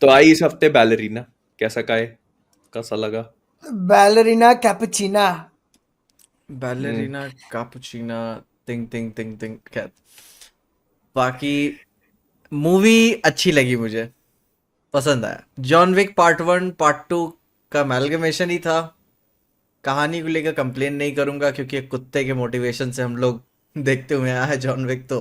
तो आई इस हफ्ते बैलरीना, कैसा लगा? बैलरीना कैपुचिना। बैलरीना कापुचिना तिंग तिंग तिंग तिंग। खैर, बाकी मूवी अच्छी लगी मुझे, पसंद आया। जॉन विक पार्ट 1 पार्ट 2 का अमेलगमेशन ही था। कहानी को लेकर कंप्लेन नहीं करूंगा क्योंकि एक कुत्ते के मोटिवेशन से हम लोग देखते हुए आया है जॉन विक। तो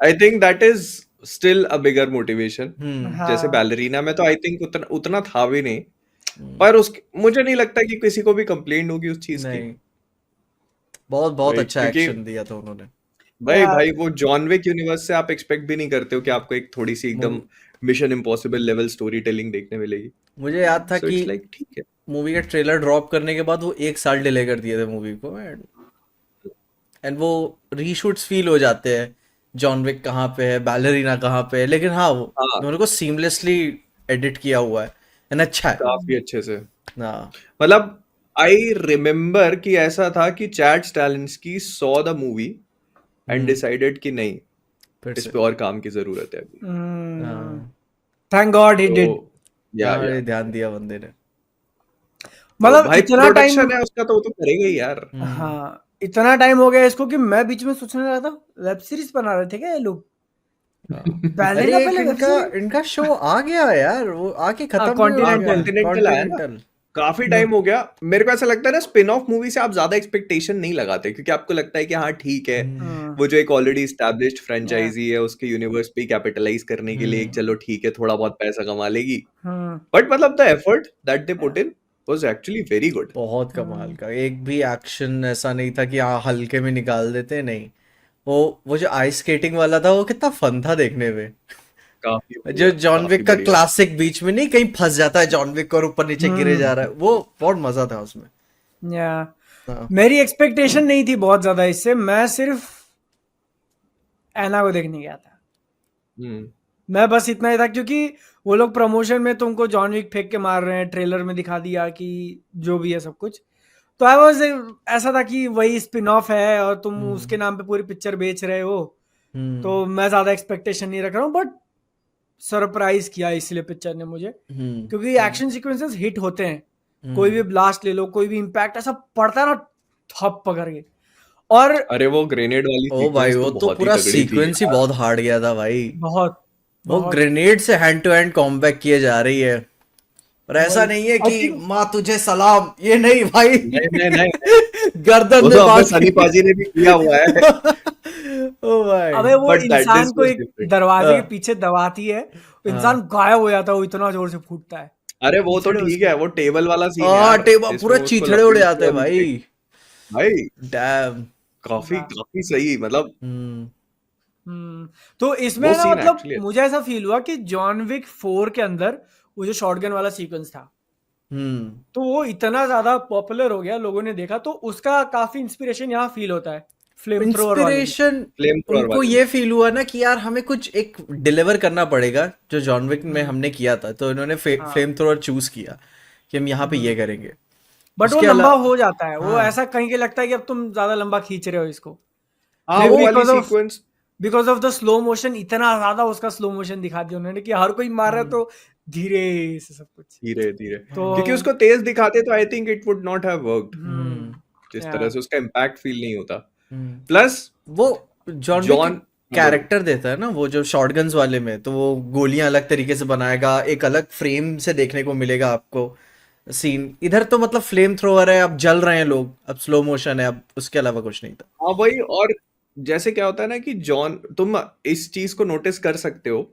I think that is still a bigger motivation. जैसे हाँ बैलरीना में तो आई थिंक उतना उतना था भी नहीं, पर उस मुझे नहीं लगता कि किसी को भी कंप्लेंट होगी उस चीज की। नहीं, बहुत बहुत भाई अच्छा क्योंकि एक्शन दिया था उन्होंने। भाई यार। भाई वो जॉन विक यूनिवर्स से आप एक्सपेक्ट भी नहीं करते हो कि आपको एक थोड़ी सी एकदम mission impossible level story telling देखने मिलेगी। मुझे याद था सो कि इट्स लाइक ठीक है। मूवी का ट्रेलर ड्रॉप करने के बाद वो 1 साल डिले कर दिए थे मूवी को। एंड वो रीशूट्स फील हो जाते हैं। जॉन विक कहाँ पे है, बैलरीना कहाँ पे है, लेकिन हाँ वो हाँ, दोनों को सीमलेसली एडिट किया हुआ है एंड अच्छा है। काफी अच्छे से। हाँ। मतलब आई रिमेम्बर कि ऐसा था कि Chad Stalinski saw the movie and decided कि नहीं, फिर इस से। पे और काम की जरूरत है अभी। हाँ। थैंक गॉड ही तो डिड। हाँ, या ये ध्यान दिया बंदे ने। तो मतलब भाई इतना टाइम। प्रोडक्शन है उसका तो वो तो करेगा ही यार। हाँ इतना टाइम हो गया इसको कि मैं बीच में सोचने लगा था वेब सीरीज बना रहे थे क्या ये लोग। अरे बैलेरिना एक पहले वेब इनका सीरीज। इनका शो आ गया है यार, वो आके हाँ खत्म भी हो हाँ, गया है। कॉन्टिनेंटल। कॉन्टिनेंटल आया ना, कॉन्टिनेंटल। काफी टाइम हो गया। मेरे को ऐसा लगता है ना, स्पिन ऑफ मूवी से आप ज्यादा एक्सपेक्टेशन नहीं लगाते क्योंकि आपको लगता है कि हाँ ठीक है, वो जो एक ऑलरेडी एस्टैब्लिश्ड फ्रेंचाइजी है उसके यूनिवर्स पे कैपिटलाइज करने के लिए एक चलो ठीक है थोड़ा बहुत पैसा कमा लेगी। बट मतलब the effort that they put in was actually very good. बहुत कमाल का, एक भी एक्शन ऐसा नहीं था कि हाँ हल्के में निकाल देते, नहीं। वो जो आइस स्केटिंग वाला था वो कितना फन था देखने में। काफी जो बढ़िया, जॉन काफी विक का बढ़िया। क्लासिक, बीच में नहीं कहीं फंस जाता है जॉन विक और ऊपर नीचे गिरे जा रहा है, वो बहुत मजा था उसमें। या हाँ। मेरी एक्सपेक्टेशन नहीं थी बहुत ज्यादा इससे। मैं सिर्फ एना को देखने गया था। हम्म। मैं बस इतना ही था क्योंकि वो लोग प्रमोशन में तुमको जॉन विक फेंक के मार रहे हैं, ट्रेलर में दिखा दिया कि जो भी है सब कुछ। तो आई वाज ऐसा था कि वही स्पिन ऑफ है और तुम उसके नाम पे पूरी पिक्चर बेच रहे हो। हम्म। तो मैं ज्यादा एक्सपेक्टेशन नहीं रख रहा हूँ, बट सरप्राइज किया इसलिए पिक्चर ने मुझे, क्योंकि एक्शन सीक्वेंसेस हिट होते हैं। कोई भी ब्लास्ट ले लो, कोई भी इम्पैक्ट ऐसा पड़ता है ना, थप पकड़ के। और अरे वो ग्रेनेड वाली ओ भाई, सीक्वेंस तो वो तो बहुत ही पूरा तगड़ी थी सीक्वेंस ही यार। बहुत हार्ड गया था भाई। बहुत वो बहुत ग्रेनेड से हैंड टू हैंड कॉम्बैक किए जा रही है, और ऐसा वही नहीं है आई कि थिंक। माँ तुझे सलाम, ये नहीं भाई। नहीं नहीं नहीं नहीं, गर्दन वो में तो अबे बांध सनी के। पाजी ने भी किया हुआ है। ओ भाई। अबे वो बट दैट इंसान दिस को वाज एक डिफरेंट। दरवाजे के हाँ। पीछे दबाती है, वो हाँ। इंसान गायब हो जाता है, वो इतना जोर से फूटता है। अरे वो तो चीथड़े ठीक है, उसके। वो टेबल वाला सीन हाँ, यार टेबल जिसमें पूरा वो उसको चीथड़े उड़ लपेट जाते के हैं हम भाई। भाई डैम। काफी हाँ। काफी सही मतलब। तो इसमें वो ना सीन मतलब एक्चुअली मुझे ऐसा फील हुआ कि जॉन विक 4 के अंदर वो जो शॉटगन वाला सीक्वेंस था, हम्म। तो वो इतना ज्यादा पॉपुलर हो गया, लोगों ने देखा, तो उसका काफी इंस्पिरेशन यहाँ फील होता है फ्लेम थ्रोअर वाले में। इंस्पिरेशन फ्लेम थ्रोअर उनको वाले ये में। फील हुआ ना कि यार हमें कुछ एक डिलीवर करना पड़ेगा, जो जॉन विक में हम्म, हमने किया था, तो इन्होंने हाँ। फ्लेम थ्रोअर चूज किया कि हम यहाँ पे ये करेंगे। बट वो उसके लंबा अलावा हो जाता है, वो हाँ। ऐसा कहीं के लगता है कि अब तुम ज्यादा लंबा खींच रहे हो इसको। हाँ मे वो बी वाली sequence because of the slow motion, इतना ज्यादा उसका स्लो मोशन दिखा दिया उन्होंने कि हर कोई मार रहा है, तो धीरे से सब कुछ। धीरे धीरे, तो क्योंकि उसको तेज दिखाते तो I think it would not have worked. जिस या तरह से उसका इम्पैक्ट फील नहीं होता। हम्म। प्लस वो जॉन विक जॉन, हाँ बोलो। कैरेक्टर देता है ना, वो जो शॉटगन्स वाले में, तो वो गोलियां अलग तरीके से बनाएगा, एक अलग फ्रेम से देखने को मिलेगा आपको सीन। इधर तो मतलब फ्लेम थ्रोवर है, अब जल रहे हैं लोग, अब स्लो मोशन है, अब उसके अलावा कुछ नहीं था। हाँ वही। और जैसे क्या होता है ना कि जॉन, तुम इस चीज को नोटिस कर सकते हो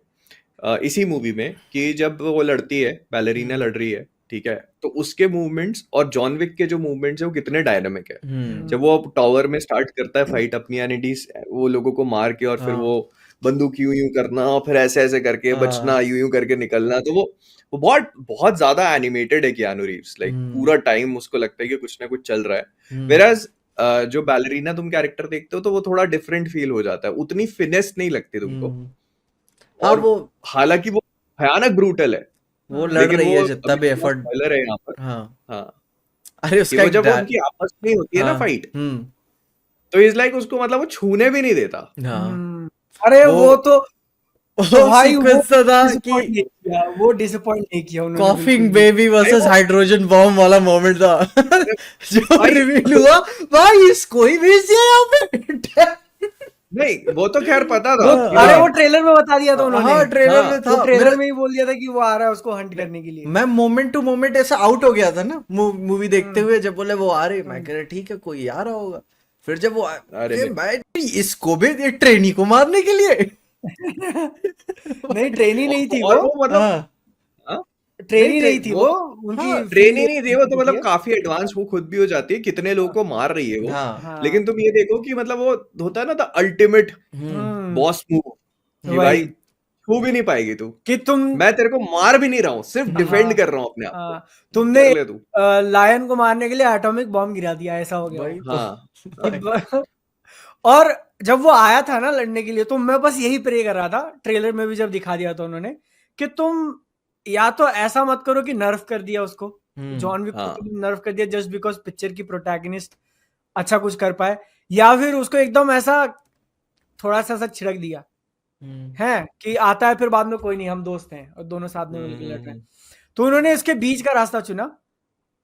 इसी मूवी में कि जब वो लड़ती है, बैलरीना लड़ रही है, ठीक है, तो उसके मूवमेंट्स और जॉन विक के जो मूवमेंट्स है वो कितने डायनामिक है। जब वो टावर में स्टार्ट करता है फाइट अपनी एनिटीज, वो लोगों को मार के और फिर हाँ। वो बंदूक यूं यूं करना और फिर ऐसे ऐसे करके बचना, हाँ। यूं यूं करके निकलना, तो वो बहुत बहुत ज्यादा एनिमेटेड है कियानू रीव्स। लाइक पूरा टाइम उसको लगता है कि कुछ ना कुछ चल रहा है। वेराज जो बैलरीना तुम कैरेक्टर देखते हो तो वो थोड़ा डिफरेंट फील हो जाता है, उतनी फिनेस नहीं लगती तुमको। हाँ। और हालांकि वो भयानक ब्रूटल है, वो लड़ लेकिन रही वो है जितना अभी भी थोड़ा एफर्ट। स्पॉइलर है यहाँ पर। हाँ। हाँ, अरे कि उसका वो एक जब उनकी आपस में होती है ना हाँ। फाइट, तो इज लाइक उसको मतलब वो छूने भी नहीं देता। हाँ। अरे वो वो तो तो वो भाई वो सीक्वेंस था डिसअपॉइंट कि नहीं किया, वो डिसअपॉइंट नहीं किया उन्होंने कॉफिंग बिल्कुल भी। बेबी वर्सेस वो- हाइड्रोजन बॉम्ब वाला मोमेंट था जो भाई रिवील हुआ, भाई इसको ही भेज दिया यहाँ पे। नहीं, वो तो खैर पता था वो कि अरे भाई वो ट्रेलर में बता दिया था उन्होंने, हाँ ट्रेलर हाँ में वो था। ट्रेलर में ही बोल दिया था कि वो आ रहा है उसको हंट करने के लिए। मैं मोमेंट टू मोमेंट ऐसा आउट हो गया था ना मूवी देखते हुए, जब बोले वो आ रहे, मैं कह रहा ठीक है कोई आ रहा होगा, फिर जब वो अरे फिर नहीं, मैं इसको भी ये ट्रेनी को मारने के लिए। नहीं ट्रेनी नहीं थी और वो, वो मतलब हाँ हाँ, ट्रेनी नहीं थी वो, वो उनकी हाँ ट्रेन फील्ड ही नहीं थी, वो तो मतलब है। काफी एडवांस वो खुद भी हो जाती है, कितने लोगों को मार रही है वो। हाँ हाँ लेकिन तुम ये देखो कि मतलब वो होता है ना the ultimate hmm boss move, कि भाई वही छू भी नहीं पाएगी तू, कि तुम मैं तेरे को मार भी नहीं रहा हूँ, सिर्फ डिफेंड हाँ कर रहा हूँ अपने आप को, हाँ तुमने कर ले तू। लायन को मारने के लिए एटॉमिक बॉम्ब गिरा दिया, ऐसा हो गया वही वो तो हाँ कि हाँ और जब वो आया था ना लड़ने के लिए, तो मैं बस यही प्रे कर रहा था, ट्रेलर में भी जब दिखा दिया था उन्होंने, कि तुम या तो ऐसा मत करो कि नर्फ कर दिया उसको, जॉन विक को हाँ तुम नर्फ कर दिया जस्ट बिकॉज पिक्चर की प्रोटैगनिस्ट अच्छा कुछ कर पाए, या फिर उसको एकदम ऐसा थोड़ा सा छिड़क दिया है कि आता है फिर बाद में कोई नहीं हम दोस्त हैं और दोनों साथ में मिलकर लड़ रहे हैं। तो उन्होंने इसके बीच का रास्ता चुना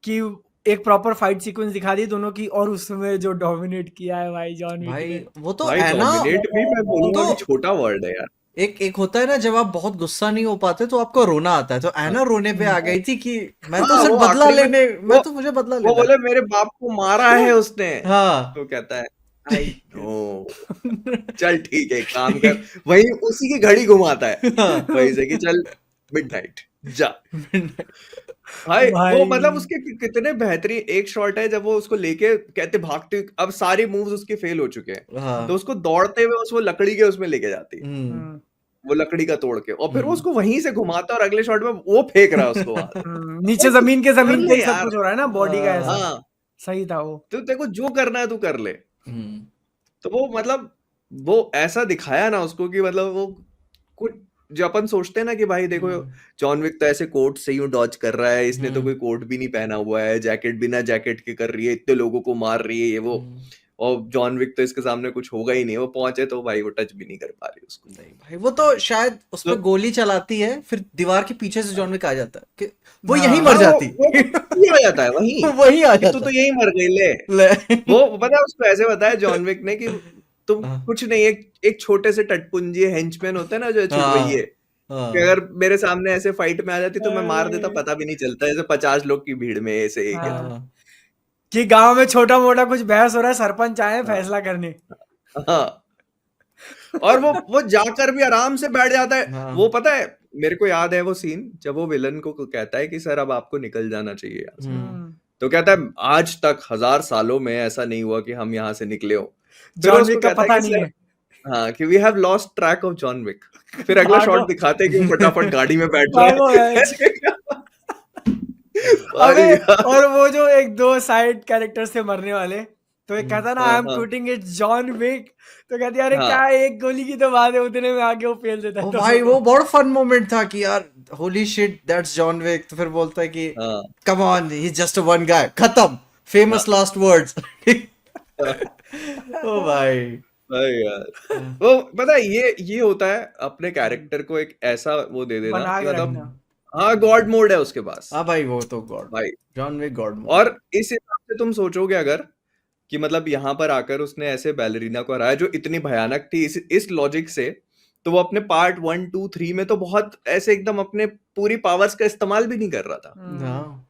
कि एक प्रॉपर फाइट सीक्वेंस दिखा दी दोनों की, और उसमें जो डोमिनेट किया है भाई जॉन विक भाई ने। वो तो भाई है ना, डोमिनेट भी मैं बोलूंगा तो कि छोटा वर्ड है यार। एक एक होता है ना जब आप बहुत गुस्सा नहीं हो पाते तो आपको रोना आता है, तो एना रोने पे आ गई थी कि मैं तो हाँ सिर्फ वो बदला आखिरी में लेने, वो मैं तो मुझे बदला वो लेना बोले मेरे बाप को मारा है उसने, हाँ तो कहता है आई नो, चल ठीक है एक काम कर, वही उसी की घड़ी घुमाता है हाँ वहीं से कि चल मिडनाइट जा। भाई वो भाई मतलब उसके कितने बेहतरीन एक शॉट है जब वो उसको लेके कहते भागते, अब सारी मूव्स उसके फेल हो चुके हैं, तो हाँ उसको दौड़ते हुए उसको लकड़ी के उसमें लेके जाती है, हम्म, वो लकड़ी का तोड़ के, और फिर वो हम्म, उसको वहीं से घुमाता है और अगले शॉट में वो फेंक रहा है उसको वहां से। नीचे भाई तू जमीन कर पे ले ही सब यार, कुछ हो रहा है ना, बॉडी का ऐसा हाँ सही था वो। तो तेरे को जो करना है तू कर ले। हम्म, तो वो मतलब वो ऐसा दिखाया ना उसको कि मतलब वो कुछ जो अपन सोचते हैं ना कि भाई देखो जॉन विक तो ऐसे कोट से यूं डॉज कर रहा है, इसने तो कोई कोट भी नहीं पहना हुआ है, जैकेट बिना जैकेट के कर रही है, इतने लोगों को मार रही है ये वो, और जॉन विक तो इसके सामने कुछ होगा ही नहीं, वो पहुंचे तो भाई वो टच भी नहीं कर पा रही उसको। नहीं भाई वो तो शायद उस पर तो गोली चलाती है, फिर दीवार के पीछे से जॉन विक आ जाता है कि वो हाँ यहीं हाँ मर जाती। वो वही आ जाता है वही, वहीं आ कि तू जाता तो यही मर गई ले। ले वो पता है उसको ऐसे बताया जॉन विक ने कि तुम हाँ कुछ नहीं, एक छोटे से टटपुंजी हेंचमैन होते हैं ना जो छुड़वैये, कि हाँ अगर मेरे सामने ऐसे फाइट में आ जाती तो मैं मार देता, पता भी नहीं चलता, ऐसे 50 लोग की भीड़ में ऐसे एक है। हाँ कि गांव में छोटा मोटा कुछ बहस हो रहा है, सरपंच आए हाँ फैसला करने। हाँ। और वो जाकर भी आराम से बैठ जाता है, हाँ वो पता है मेरे को याद है वो सीन जब वो विलन को कहता है कि सर अब आपको निकल जाना चाहिए यहाँ से, तो कहता है आज तक 1000 सालों में ऐसा नहीं हुआ कि हम यहाँ से निकले हो। फिर वो जॉन उसको विक का कहता है पता कि नहीं सर है, हाँ कि we have lost track of John Wick. फिर अगला भागो शॉट दिखाते हैं कि वो फटाफट गाड़ी में बैठ रहा भागो है यार। ऐसे अबे भाई यार। और वो जो एक दो साइड कैरेक्टर से मरने वाले, तो एक कहता ना आई हाँ एम हाँ शूटिंग इट जॉन विक, तो कहती है अरे हाँ क्या एक गोली की तो बात है, उतने में आके वो फेल देता है ओ दोनों भाई वो को। बहुत फन मोमेंट था कि यार holy shit that's John Wick, तो फिर बोलता है कि हाँ come on he is just one guy, खत्म, फेमस लास्ट वर्ड्स। हाँ, ओ भाई भाई यार वो पता है ये होता है अपने कैरेक्टर को एक ऐसा वो दे देना बना कि के मतलब रखना। हाँ गॉड मोड है उसके पास हाँ भाई वो तो गॉड, भाई। John Wick god mode. और इस हिसाब से तुम सोचोगे अगर कि मतलब यहाँ पर आकर उसने ऐसे बैलरीना को हराया जो इतनी भयानक थी, इस लॉजिक से तो वो अपने पार्ट 1 2 3 में तो बहुत ऐसे एकदम अपने पूरी पावर्स का इस्तेमाल भी नहीं कर रहा था। हाँ